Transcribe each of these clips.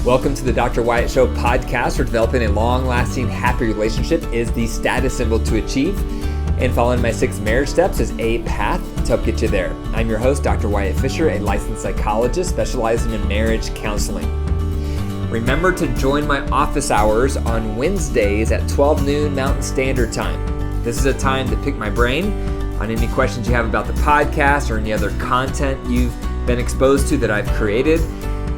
Welcome to the Dr. Wyatt Show podcast, where developing a long-lasting, happy relationship is the status symbol to achieve, and following my 6 marriage steps is a path to help get you there. I'm your host, Dr. Wyatt Fisher, a licensed psychologist specializing in marriage counseling. Remember to join my office hours on Wednesdays at 12 noon Mountain Standard Time. This is a time to pick my brain on any questions you have about the podcast or any other content you've been exposed to that I've created.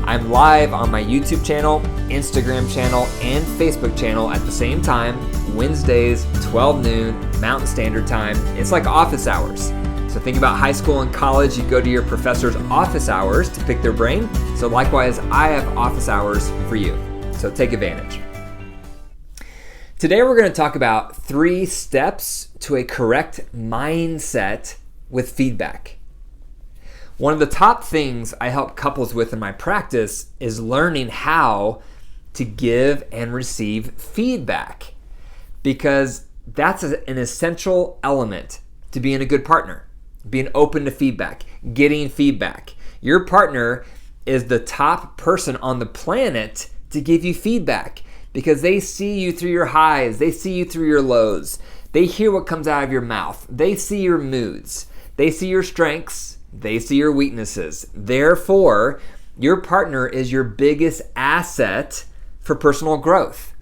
I'm live on my YouTube channel, Instagram channel, and Facebook channel at the same time, Wednesdays, 12 noon, Mountain Standard Time. It's like office hours. So think about high school and college, you go to your professor's office hours to pick their brain. So likewise, I have office hours for you. So take advantage. Today we're going to talk about 3 steps to a correct mindset with feedback. One of the top things I help couples with in my practice is learning how to give and receive feedback, because that's an essential element to being a good partner, being open to feedback, getting feedback. Your partner is the top person on the planet to give you feedback because they see you through your highs, they see you through your lows, they hear what comes out of your mouth, they see your moods, they see your strengths, they see your weaknesses. Therefore, your partner is your biggest asset for personal growth.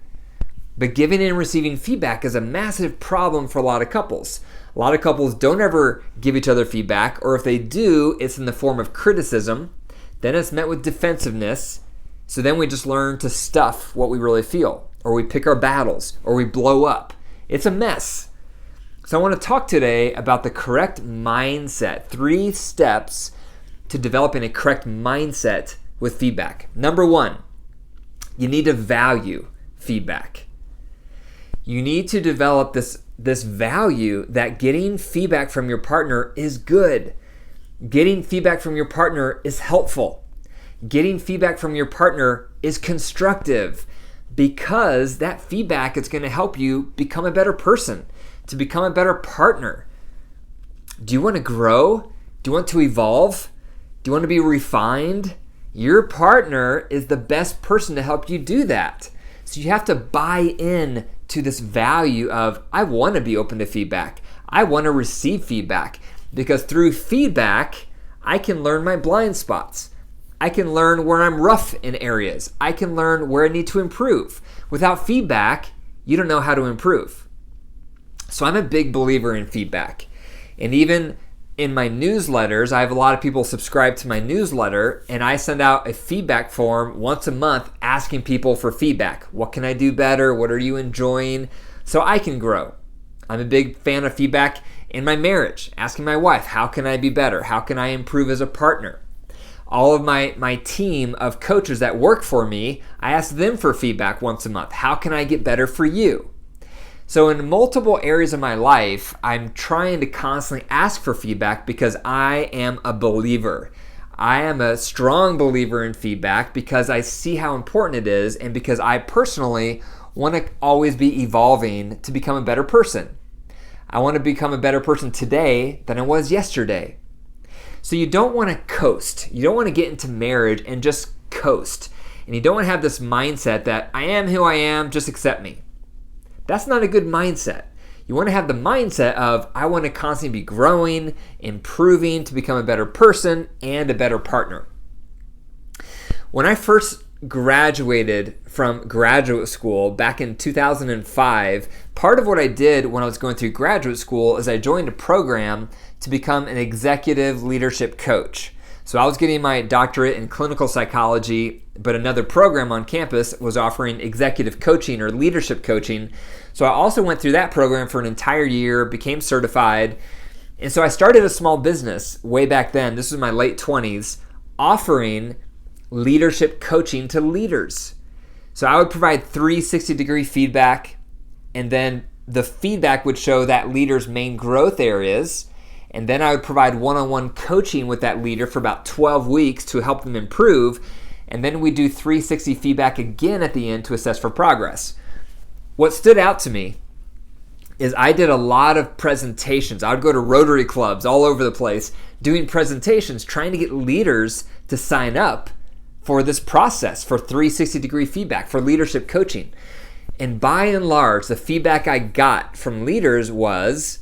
But giving and receiving feedback is a massive problem for a lot of couples. A lot of couples don't ever give each other feedback, or if they do, it's in the form of criticism. Then it's met with defensiveness. So then we just learn to stuff what we really feel, or we pick our battles, or we blow up. It's a mess. So I want to talk today about the correct mindset, 3 steps to developing a correct mindset with feedback. Number 1, you need to value feedback. You need to develop this value that getting feedback from your partner is good. Getting feedback from your partner is helpful. Getting feedback from your partner is constructive, because that feedback is going to help you become a better person, to become a better partner. Do you want to grow? Do you want to evolve? Do you want to be refined? Your partner is the best person to help you do that. So you have to buy in to this value of, I want to be open to feedback. I want to receive feedback, because through feedback, I can learn my blind spots. I can learn where I'm rough in areas. I can learn where I need to improve. Without feedback, you don't know how to improve. So I'm a big believer in feedback. And even in my newsletters, I have a lot of people subscribe to my newsletter, and I send out a feedback form once a month asking people for feedback. What can I do better? What are you enjoying? So I can grow. I'm a big fan of feedback in my marriage, asking my wife, how can I be better? How can I improve as a partner? All of my team of coaches that work for me, I ask them for feedback once a month. How can I get better for you? So in multiple areas of my life, I'm trying to constantly ask for feedback because I am a believer. I am a strong believer in feedback because I see how important it is, and because I personally want to always be evolving to become a better person. I want to become a better person today than I was yesterday. So you don't want to coast. You don't want to get into marriage and just coast. And you don't want to have this mindset that I am who I am, just accept me. That's not a good mindset. You want to have the mindset of, I want to constantly be growing, improving to become a better person and a better partner. When I first graduated from graduate school back in 2005, part of what I did when I was going through graduate school is I joined a program to become an executive leadership coach. So I was getting my doctorate in clinical psychology, but another program on campus was offering executive coaching or leadership coaching. So I also went through that program for an entire year, became certified. And so I started a small business way back then, this was my late 20s, offering leadership coaching to leaders. So I would provide 360-degree feedback, and then the feedback would show that leader's main growth areas. And then I would provide one-on-one coaching with that leader for about 12 weeks to help them improve. And then we do 360 feedback again at the end to assess for progress. What stood out to me is I did a lot of presentations. I would go to Rotary clubs all over the place doing presentations, trying to get leaders to sign up for this process, for 360-degree feedback, for leadership coaching. And by and large, the feedback I got from leaders was,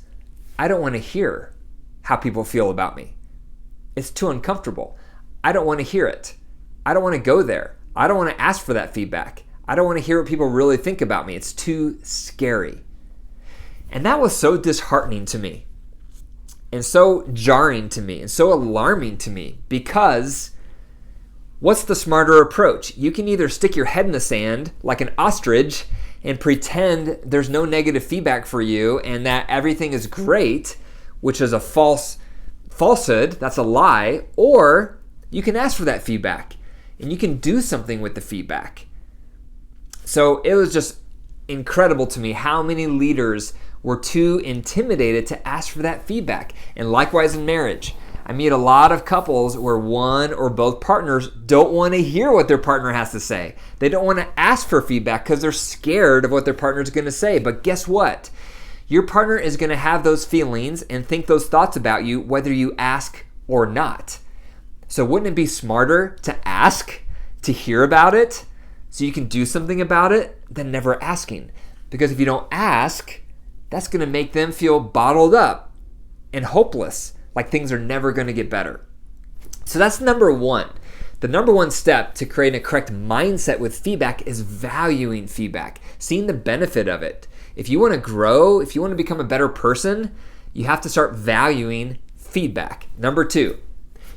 I don't want to hear how people feel about me. It's too uncomfortable. I don't want to hear it. I don't want to go there. I don't want to ask for that feedback. I don't want to hear what people really think about me. It's too scary. And that was so disheartening to me, and so jarring to me, and so alarming to me, because what's the smarter approach? You can either stick your head in the sand like an ostrich and pretend there's no negative feedback for you and that everything is great, which is a falsehood, that's a lie, or you can ask for that feedback and you can do something with the feedback. So it was just incredible to me how many leaders were too intimidated to ask for that feedback. And likewise in marriage, I meet a lot of couples where one or both partners don't want to hear what their partner has to say. They don't want to ask for feedback because they're scared of what their partner is going to say. But guess what? Your partner is going to have those feelings and think those thoughts about you whether you ask or not. So wouldn't it be smarter to ask, to hear about it, so you can do something about it, than never asking? Because if you don't ask, that's going to make them feel bottled up and hopeless, like things are never going to get better. So that's number one. The number one step to creating a correct mindset with feedback is valuing feedback, seeing the benefit of it. If you want to grow, if you want to become a better person, you have to start valuing feedback. Number two,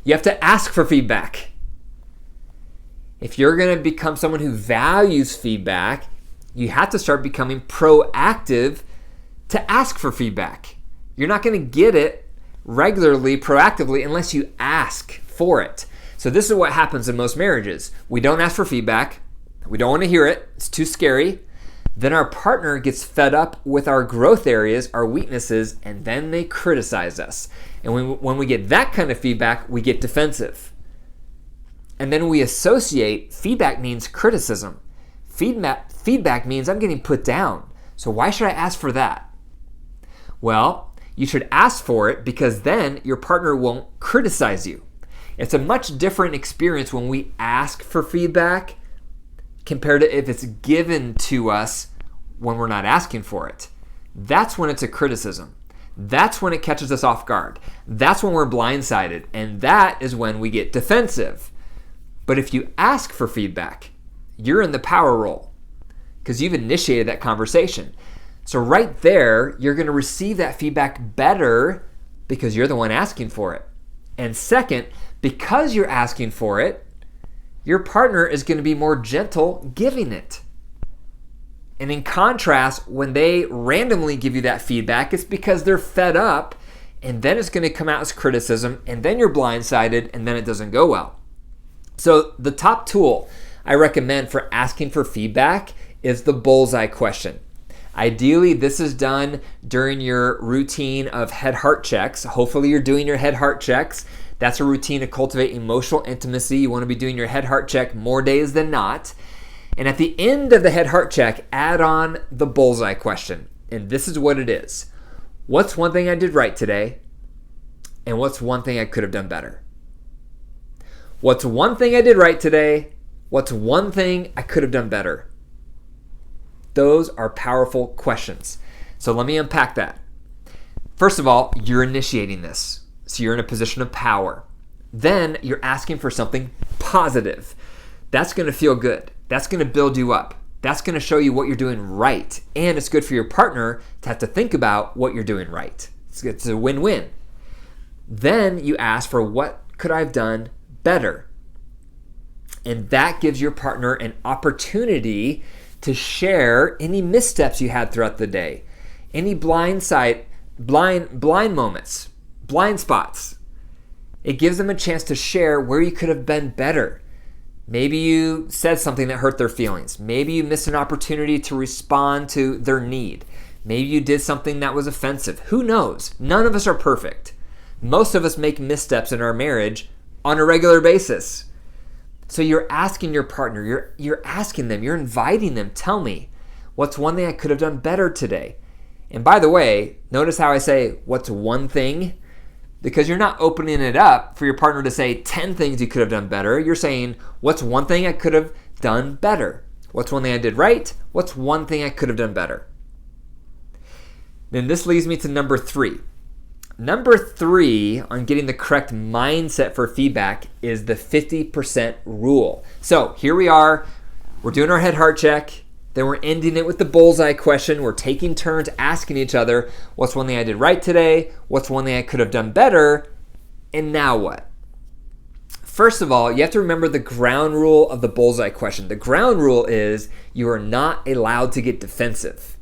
you have to ask for feedback. If you're going to become someone who values feedback, you have to start becoming proactive to ask for feedback. You're not going to get it regularly, proactively, unless you ask for it. So this is what happens in most marriages. We don't ask for feedback. We don't want to hear it. It's too scary. Then our partner gets fed up with our growth areas, our weaknesses, and then they criticize us. And when we get that kind of feedback, we get defensive. And then we associate feedback means criticism. Feedback means I'm getting put down. So why should I ask for that? Well, you should ask for it because then your partner won't criticize you. It's a much different experience when we ask for feedback compared to if it's given to us when we're not asking for it. That's when it's a criticism. That's when it catches us off guard. That's when we're blindsided, and that is when we get defensive. But if you ask for feedback, you're in the power role because you've initiated that conversation. So right there, you're going to receive that feedback better because you're the one asking for it. And second, because you're asking for it, your partner is going to be more gentle giving it. And in contrast, when they randomly give you that feedback, it's because they're fed up, and then it's going to come out as criticism, and then you're blindsided, and then it doesn't go well. So the top tool I recommend for asking for feedback is the bullseye question. Ideally, this is done during your routine of head-heart checks. Hopefully, you're doing your head-heart checks. That's a routine to cultivate emotional intimacy. You want to be doing your head-heart check more days than not. And at the end of the head-heart check, add on the bullseye question. And this is what it is. What's one thing I did right today? And what's one thing I could have done better? What's one thing I did right today? What's one thing I could have done better? Those are powerful questions. So let me unpack that. First of all, you're initiating this. So you're in a position of power. Then you're asking for something positive. That's going to feel good. That's going to build you up. That's going to show you what you're doing right. And it's good for your partner to have to think about what you're doing right. It's a win-win. Then you ask for what could I have done better? And that gives your partner an opportunity to share any missteps you had throughout the day, any blind moments, blind spots. It gives them a chance to share where you could have been better. Maybe you said something that hurt their feelings. Maybe you missed an opportunity to respond to their need. Maybe you did something that was offensive. Who knows? None of us are perfect. Most of us make missteps in our marriage on a regular basis. So you're asking your partner, you're asking them, you're inviting them, tell me, what's one thing I could have done better today? And by the way, notice how I say, what's one thing? because you're not opening it up for your partner to say 10 things you could have done better. You're saying, what's one thing I could have done better? What's one thing I did right? What's one thing I could have done better? Then this leads me to number 3. Number 3 on getting the correct mindset for feedback is the 50% rule. So here we are. We're doing our head heart check. Then we're ending it with the bullseye question. We're taking turns asking each other, what's one thing I did right today? What's one thing I could have done better? And now what? First of all, you have to remember the ground rule of the bullseye question. The ground rule is you are not allowed to get defensive.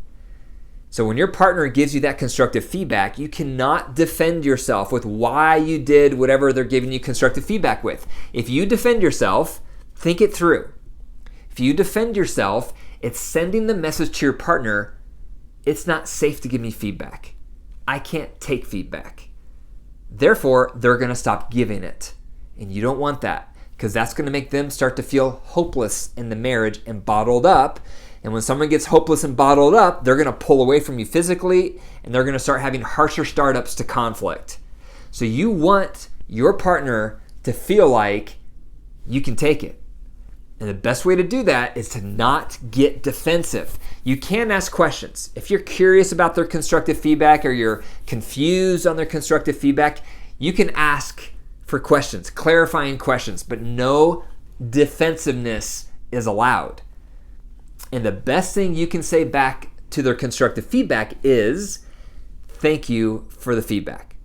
So when your partner gives you that constructive feedback, you cannot defend yourself with why you did whatever they're giving you constructive feedback with. If you defend yourself, think it through. If you defend yourself, it's sending the message to your partner, it's not safe to give me feedback. I can't take feedback. Therefore, they're going to stop giving it. And you don't want that, because that's going to make them start to feel hopeless in the marriage and bottled up. And when someone gets hopeless and bottled up, they're going to pull away from you physically, and they're going to start having harsher startups to conflict. So you want your partner to feel like you can take it. And the best way to do that is to not get defensive. You can ask questions. If you're curious about their constructive feedback or you're confused on their constructive feedback, you can ask for questions, clarifying questions, but no defensiveness is allowed. And the best thing you can say back to their constructive feedback is, thank you for the feedback.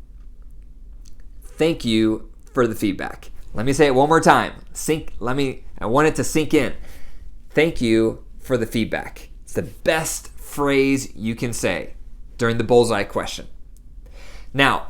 Thank you for the feedback. Let me say it one more time. I want it to sink in. Thank you for the feedback. It's the best phrase you can say during the bullseye question. Now,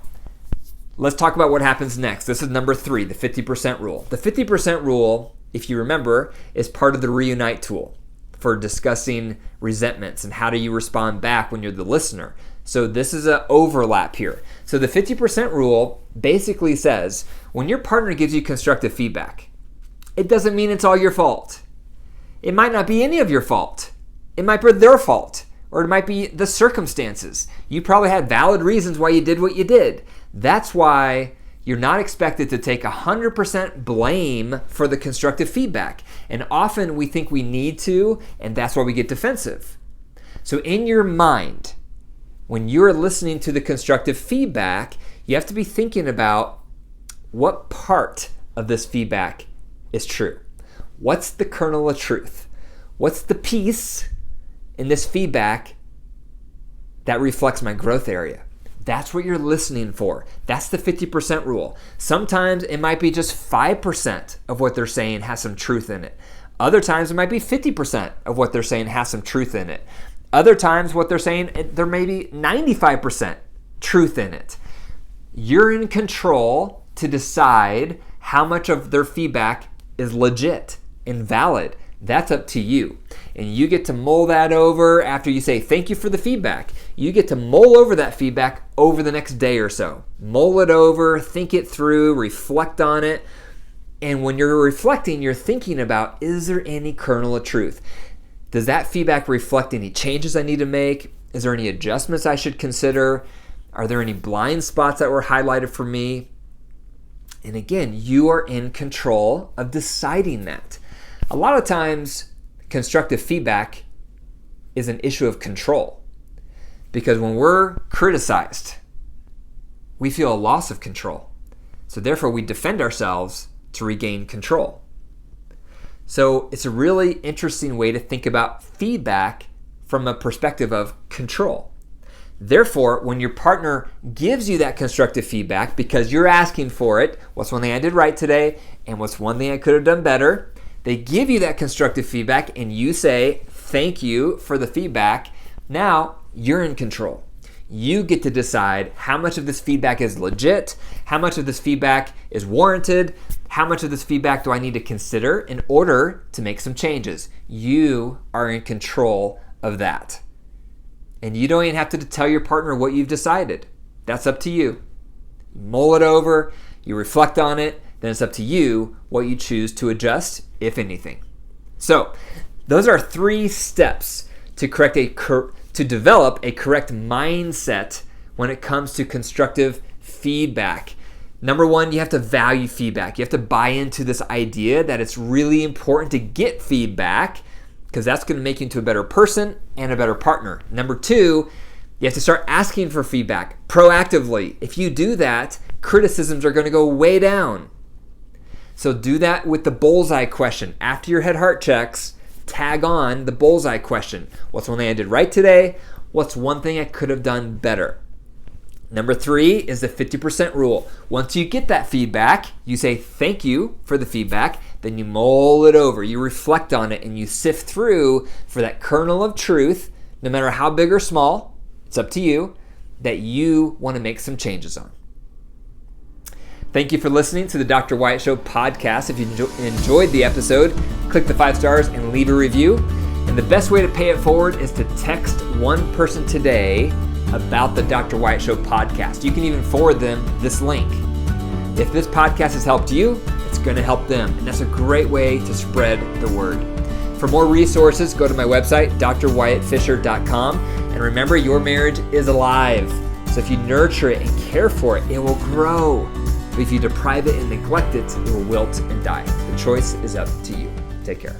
let's talk about what happens next. This is number 3, the 50% rule. The 50% rule, if you remember, is part of the reunite tool for discussing resentments and how do you respond back when you're the listener. So this is an overlap here. So the 50% rule basically says when your partner gives you constructive feedback, it doesn't mean it's all your fault. It might not be any of your fault. It might be their fault, or it might be the circumstances. You probably had valid reasons why you did what you did. That's why you're not expected to take 100% blame for the constructive feedback. And often we think we need to, and that's why we get defensive. So in your mind, when you're listening to the constructive feedback, you have to be thinking about what part of this feedback is true. What's the kernel of truth? What's the piece in this feedback that reflects my growth area? That's what you're listening for. That's the 50% rule. Sometimes it might be just 5% of what they're saying has some truth in it. Other times it might be 50% of what they're saying has some truth in it. Other times what they're saying, there may be 95% truth in it. You're in control to decide how much of their feedback is legit and valid. That's up to you. And you get to mull that over after you say, thank you for the feedback. You get to mull over that feedback over the next day or so. Mull it over, think it through, reflect on it. And when you're reflecting, you're thinking about, is there any kernel of truth? Does that feedback reflect any changes I need to make? Is there any adjustments I should consider? Are there any blind spots that were highlighted for me? And again, you are in control of deciding that. A lot of times, constructive feedback is an issue of control. Because when we're criticized, we feel a loss of control. So therefore, we defend ourselves to regain control. So it's a really interesting way to think about feedback from a perspective of control. Therefore, when your partner gives you that constructive feedback because you're asking for it, what's one thing I did right today and what's one thing I could have done better, they give you that constructive feedback and you say, thank you for the feedback. Now you're in control. You get to decide how much of this feedback is legit, how much of this feedback is warranted, how much of this feedback do I need to consider in order to make some changes. You are in control of that. And you don't even have to tell your partner what you've decided. That's up to you. You mull it over, you reflect on it, then it's up to you what you choose to adjust, if anything. So, those are 3 steps to develop a correct mindset when it comes to constructive feedback. Number one, you have to value feedback. You have to buy into this idea that it's really important to get feedback because that's going to make you into a better person and a better partner. Number two, you have to start asking for feedback proactively. If you do that, criticisms are going to go way down. So do that with the bullseye question. After your head-heart checks, tag on the bullseye question. What's one thing I did right today? What's one thing I could have done better? Number three is the 50% rule. Once you get that feedback, you say thank you for the feedback, then you mull it over, you reflect on it, and you sift through for that kernel of truth, no matter how big or small, it's up to you, that you want to make some changes on. Thank you for listening to the Dr. Wyatt Show podcast. If you enjoyed the episode, click the 5 stars and leave a review. And the best way to pay it forward is to text one person today about the Dr. Wyatt Show podcast. You can even forward them this link. If this podcast has helped you, it's going to help them. And that's a great way to spread the word. For more resources, go to my website, drwyattfisher.com. And remember, your marriage is alive. So if you nurture it and care for it, it will grow. But if you deprive it and neglect it, it will wilt and die. The choice is up to you. Take care.